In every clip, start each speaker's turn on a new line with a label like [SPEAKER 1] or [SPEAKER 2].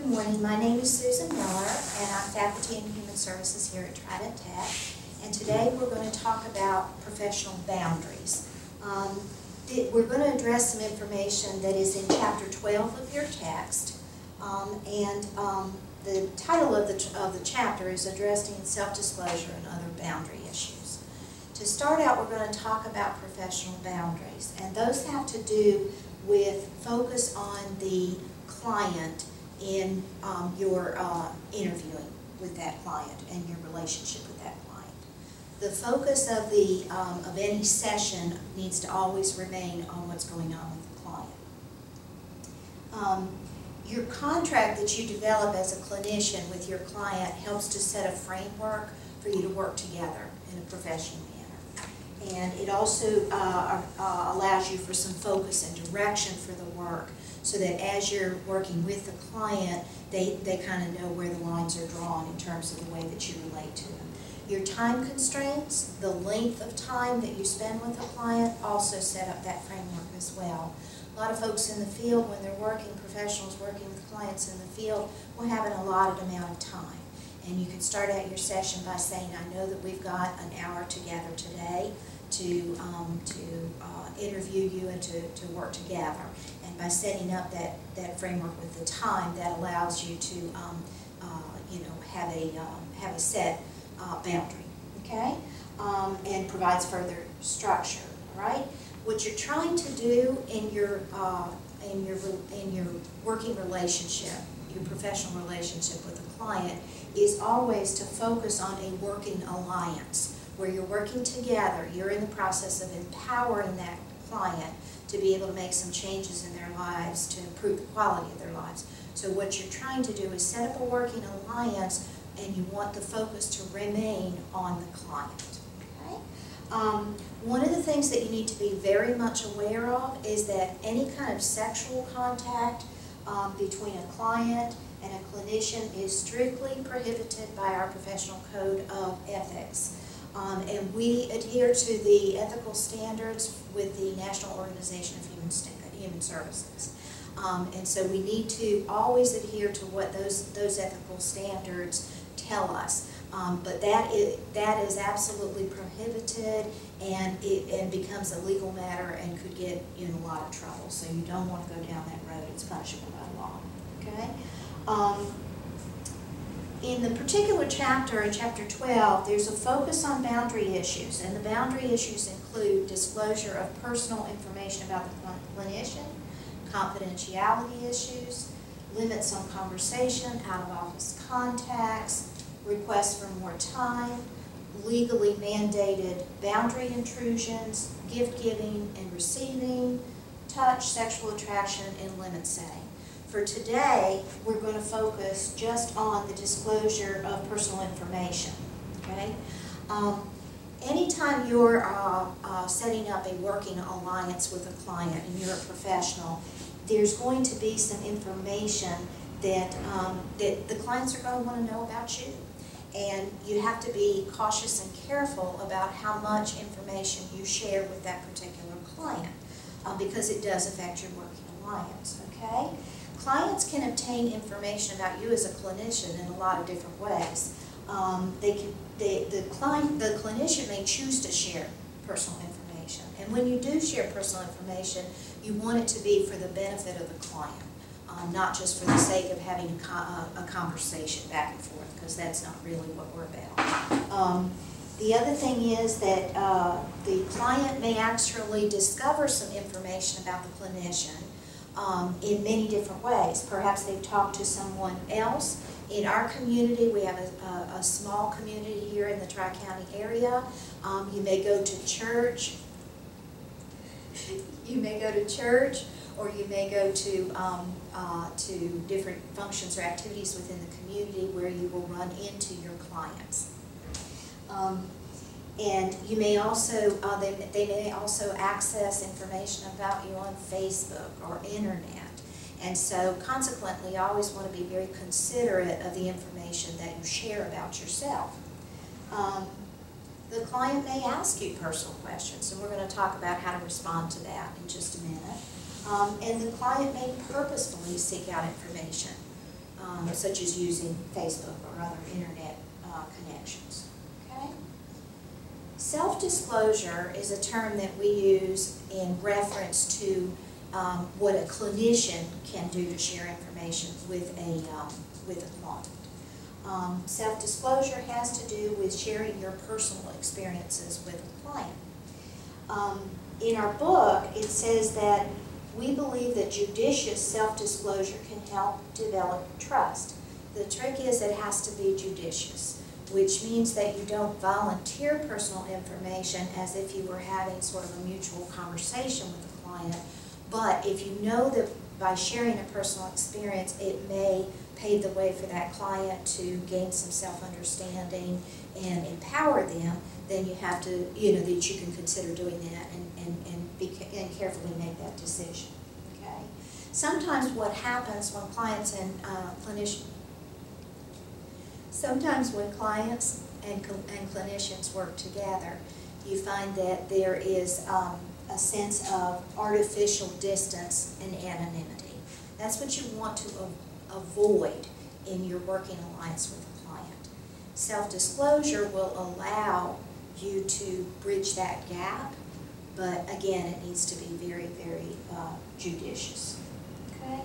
[SPEAKER 1] Good morning. My name is Susan Miller, and I'm faculty in Human Services here at Trident Tech. And today we're going to talk about professional boundaries. We're going to address some information that is in Chapter 12 of your text. The title of the chapter is Addressing Self-Disclosure and Other Boundary Issues. To start out, we're going to talk about professional boundaries, and those have to do with focus on the client in your interviewing with that client and your relationship with that client. The focus of any session needs to always remain on what's going on with the client. Your contract that you develop as a clinician with your client helps to set a framework for you to work together in a professional manner. And it also allows you for some focus and direction for the work, so that as you're working with the client, they kind of know where the lines are drawn in terms of the way that you relate to them. Your time constraints, the length of time that you spend with a client, also set up that framework as well. A lot of folks in the field, when they're working, professionals working with clients in the field, will have an allotted amount of time. And you can start out your session by saying, I know that we've got an hour together today to interview you and to work together. And by setting up that framework with the time, that allows you to have a set boundary, okay, and provides further structure. All right. What you're trying to do in your working relationship, your professional relationship with a client, is always to focus on a working alliance, where you're working together. You're in the process of empowering that client to be able to make some changes in their lives to improve the quality of their lives. So what you're trying to do is set up a working alliance, and you want the focus to remain on the client. Okay? One of the things that you need to be very much aware of is that any kind of sexual contact between a client and a clinician is strictly prohibited by our professional code of ethics. And we adhere to the ethical standards with the National Organization of Human Services. And so we need to always adhere to what those ethical standards tell us. But that is absolutely prohibited, and becomes a legal matter and could get you in a lot of trouble. So you don't want to go down that road. It's punishable by law. Okay? In the particular chapter, in Chapter 12, there's a focus on boundary issues, and the boundary issues include disclosure of personal information about the clinician, confidentiality issues, limits on conversation, out-of-office contacts, requests for more time, legally mandated boundary intrusions, gift-giving and receiving, touch, sexual attraction, and limit setting. For today, we're going to focus just on the disclosure of personal information. Okay? Anytime you're setting up a working alliance with a client and you're a professional, there's going to be some information that the clients are going to want to know about you. And you have to be cautious and careful about how much information you share with that particular client, because it does affect your working alliance. Okay? Clients can obtain information about you as a clinician in a lot of different ways. The clinician may choose to share personal information, and when you do share personal information, you want it to be for the benefit of the client, not just for the sake of having a conversation back and forth, because that's not really what we're about. The other thing is that the client may actually discover some information about the clinician in many different ways. Perhaps they've talked to someone else. In our community, we have a small community here in the Tri-County area. You may go to church. You may go to church, or you may go to different functions or activities within the community where you will run into your clients. And you may also, they may also access information about you on Facebook or internet. And so consequently, you always want to be very considerate of the information that you share about yourself. The client may ask you personal questions, and we're going to talk about how to respond to that in just a minute. And the client may purposefully seek out information such as using Facebook or other internet connections. Okay? Self-disclosure is a term that we use in reference to what a clinician can do to share information with a client. Self-disclosure has to do with sharing your personal experiences with a client. In our book, it says that we believe that judicious self-disclosure can help develop trust. The trick is it has to be judicious, which means that you don't volunteer personal information as if you were having sort of a mutual conversation with the client, but if you know that by sharing a personal experience, it may pave the way for that client to gain some self-understanding and empower them, then you have to, that you can consider doing that and carefully make that decision. Okay. Sometimes what happens when clients and clinicians work together, you find that there is a sense of artificial distance and anonymity. That's what you want to avoid in your working alliance with a client. Self-disclosure will allow you to bridge that gap, but again, it needs to be very, very judicious. Okay?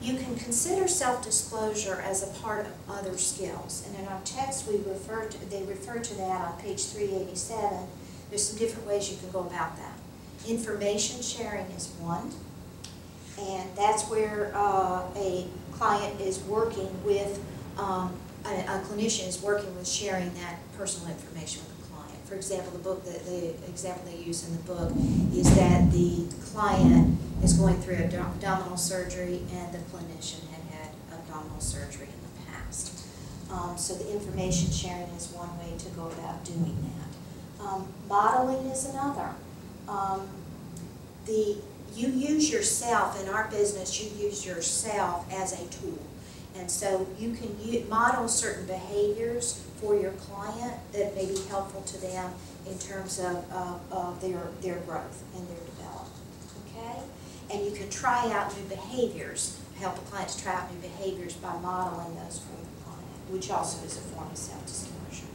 [SPEAKER 1] You can consider self-disclosure as a part of other skills, and in our text they refer to that on page 387. There's some different ways you can go about that. Information sharing is one, and that's where a client is working with, a clinician is working with sharing that personal information with the client. For example, the example they use in the book is that the client is going through abdominal surgery and the clinician had abdominal surgery in the past. So the information sharing is one way to go about doing that. Modeling is another. You use yourself, in our business, you use yourself as a tool. And so you can model certain behaviors for your client that may be helpful to them in terms of their growth and their development. Okay? And you can try out new behaviors, help a client to try out new behaviors by modeling those for the client, which also is a form of self-disclosure.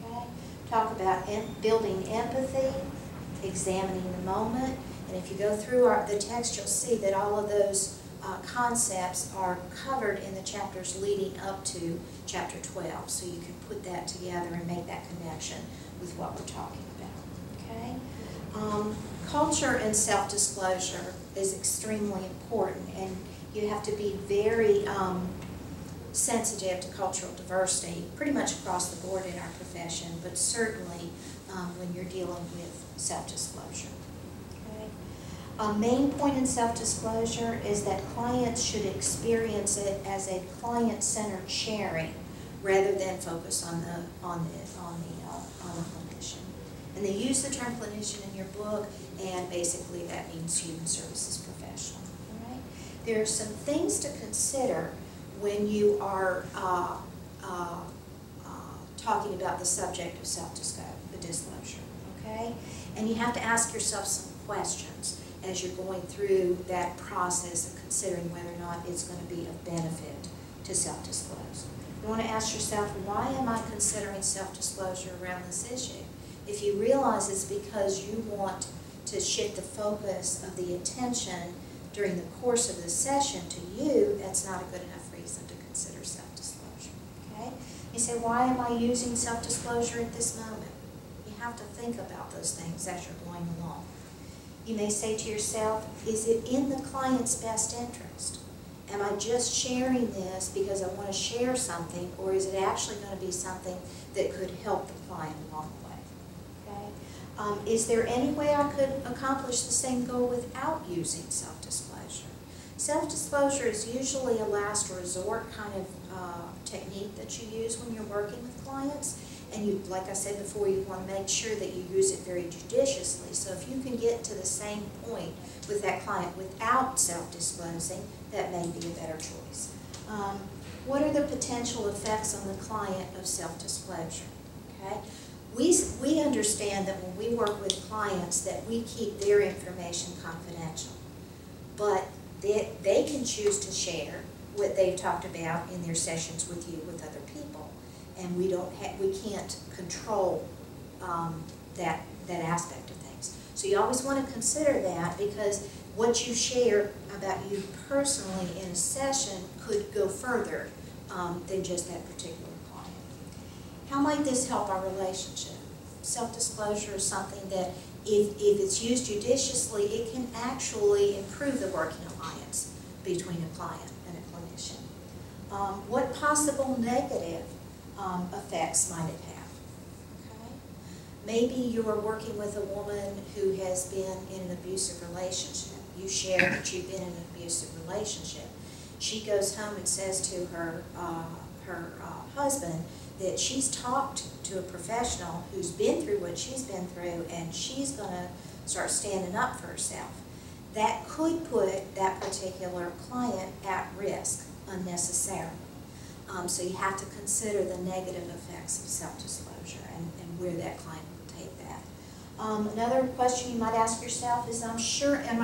[SPEAKER 1] Okay? Talk about building empathy, examining the moment, and if you go through the text, you'll see that all of those concepts are covered in the chapters leading up to chapter 12, so you can put that together and make that connection with what we're talking about. Okay? Culture and self-disclosure is extremely important, and you have to be very sensitive to cultural diversity pretty much across the board in our profession, but certainly when you're dealing with self-disclosure. Okay? A main point in self-disclosure is that clients should experience it as a client-centered sharing rather than focus on the clinician. And they use the term clinician in your book, and basically that means human services professional. All right? There are some things to consider when you are talking about the subject of self-disclosure, okay? And you have to ask yourself some questions as you're going through that process of considering whether or not it's going to be of benefit to self-disclose. You want to ask yourself, why am I considering self-disclosure around this issue? If you realize it's because you want to shift the focus of the attention during the course of the session to you, that's not a good enough reason to consider self-disclosure. Okay? You say, why am I using self-disclosure at this moment? You have to think about those things as you're going along. You may say to yourself, is it in the client's best interest? Am I just sharing this because I want to share something, or is it actually going to be something that could help the client along the way? Okay? Is there any way I could accomplish the same goal without using self-disclosure? Self-disclosure is usually a last resort kind of technique that you use when you're working with clients. And you, like I said before, you want to make sure that you use it very judiciously. So if you can get to the same point with that client without self-disclosing, that may be a better choice. What are the potential effects on the client of self-disclosure? Okay? We understand that when we work with clients that we keep their information confidential. But they can choose to share what they've talked about in their sessions with you with other people, and we can't control that aspect of things. So you always want to consider that, because what you share about you personally in a session could go further than just that particular client. How might this help our relationship? Self-disclosure is something that if it's used judiciously, it can actually improve the working alliance between a client and a clinician. What possible negative effects might it have? Okay. Maybe you are working with a woman who has been in an abusive relationship. You share that you've been in an abusive relationship. She goes home and says to her husband that she's talked to a professional who's been through what she's been through, and she's going to start standing up for herself. That could put that particular client at risk unnecessarily. So you have to consider the negative effects of self-disclosure and where that client will take that. Another question you might ask yourself is, am I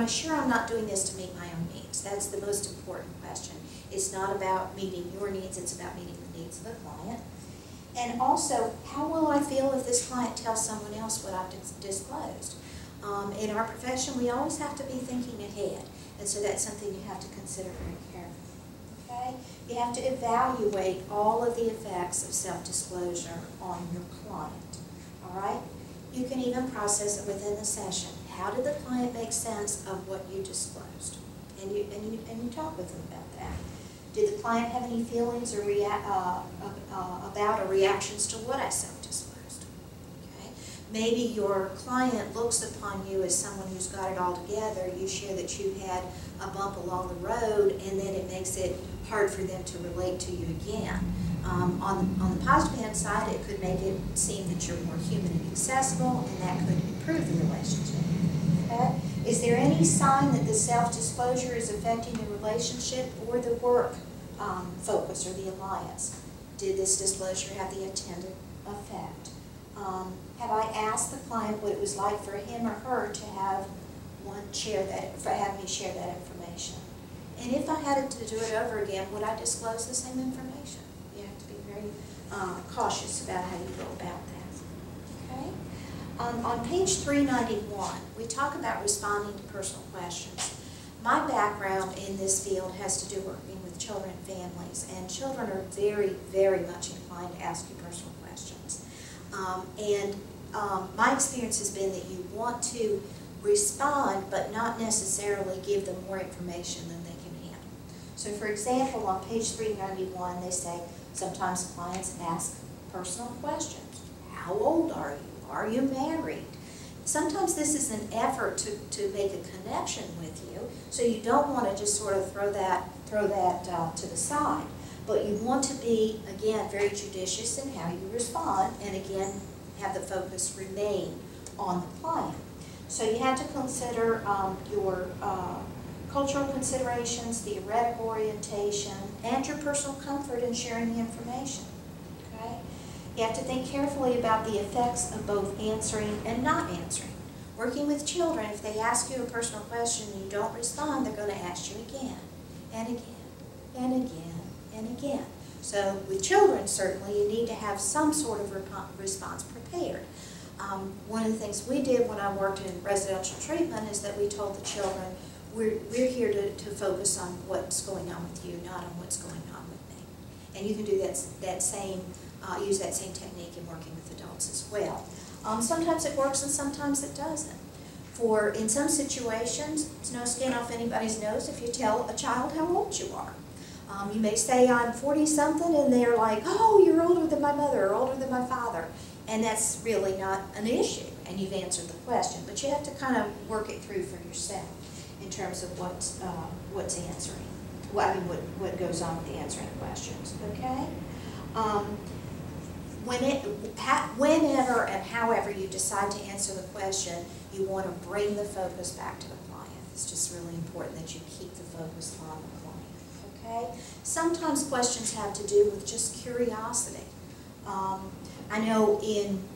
[SPEAKER 1] sure I'm not doing this to meet my own needs? That's the most important question. It's not about meeting your needs, it's about meeting the needs of the client. And also, how will I feel if this client tells someone else what I've disclosed? In our profession, we always have to be thinking ahead, and so that's something you have to consider very carefully. Okay? You have to evaluate all of the effects of self-disclosure on your client. All right? You can even process it within the session. How did the client make sense of what you disclosed? And you talk with them about that. Did the client have any feelings or about or reactions to what I self-disclosed? Okay. Maybe your client looks upon you as someone who's got it all together. You share that you had a bump along the road, and then it makes it hard for them to relate to you again. On the positive hand side, it could make it seem that you're more human and accessible, and that could improve the relationship. Okay? Is there any sign that the self-disclosure is affecting the relationship or the work focus or the alliance? Did this disclosure have the intended effect? Have I asked the client what it was like for him or her to have me share that information? And if I had to do it over again, would I disclose the same information? You have to be very cautious about how you go about that. Okay? On page 391, we talk about responding to personal questions. My background in this field has to do working with children and families, and children are very, very much inclined to ask you personal questions. My experience has been that you want to respond, but not necessarily give them more information than they can handle. So for example, on page 391, they say, sometimes clients ask personal questions. How old are you? Are you married? Sometimes this is an effort to make a connection with you, so you don't want to just sort of throw that to the side. But you want to be, again, very judicious in how you respond, and again, have the focus remain on the client. So you have to consider your cultural considerations, theoretical orientation, and your personal comfort in sharing the information. Okay? You have to think carefully about the effects of both answering and not answering. Working with children, if they ask you a personal question and you don't respond, they're going to ask you again, and again, and again, and again. So with children, certainly, you need to have some sort of response prepared. One of the things we did when I worked in residential treatment is that we told the children, we're here to focus on what's going on with you, not on what's going on with me. And you can do use that same technique in working with adults as well. Sometimes it works and sometimes it doesn't. In some situations, it's no skin off anybody's nose if you tell a child how old you are. You may say, I'm 40-something, and they're like, oh, you're older than my mother or older than my father. And that's really not an issue, and you've answered the question. But you have to kind of work it through for yourself in terms of what's answering. Well, I mean, what goes on with the answering questions, okay? Whenever and however you decide to answer the question, you want to bring the focus back to the client. It's just really important that you keep the focus on the client, okay? Sometimes questions have to do with just curiosity. I know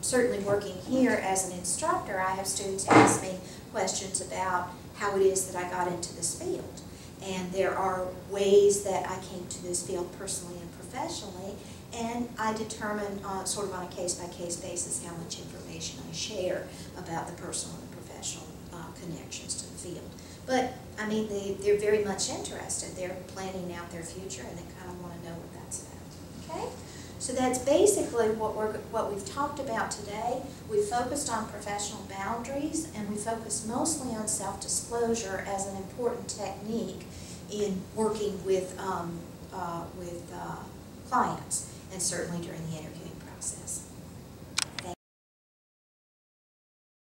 [SPEAKER 1] certainly working here as an instructor, I have students ask me questions about how it is that I got into this field. And there are ways that I came to this field personally and professionally, and I determine sort of on a case-by-case basis how much information I share about the personal and professional connections to the field. But, I mean, they're very much interested. They're planning out their future, and they kind of want to know what that's about. Okay? So that's basically what we've talked about today. We focused on professional boundaries, and we focused mostly on self-disclosure as an important technique in working with clients, and certainly during the interviewing process.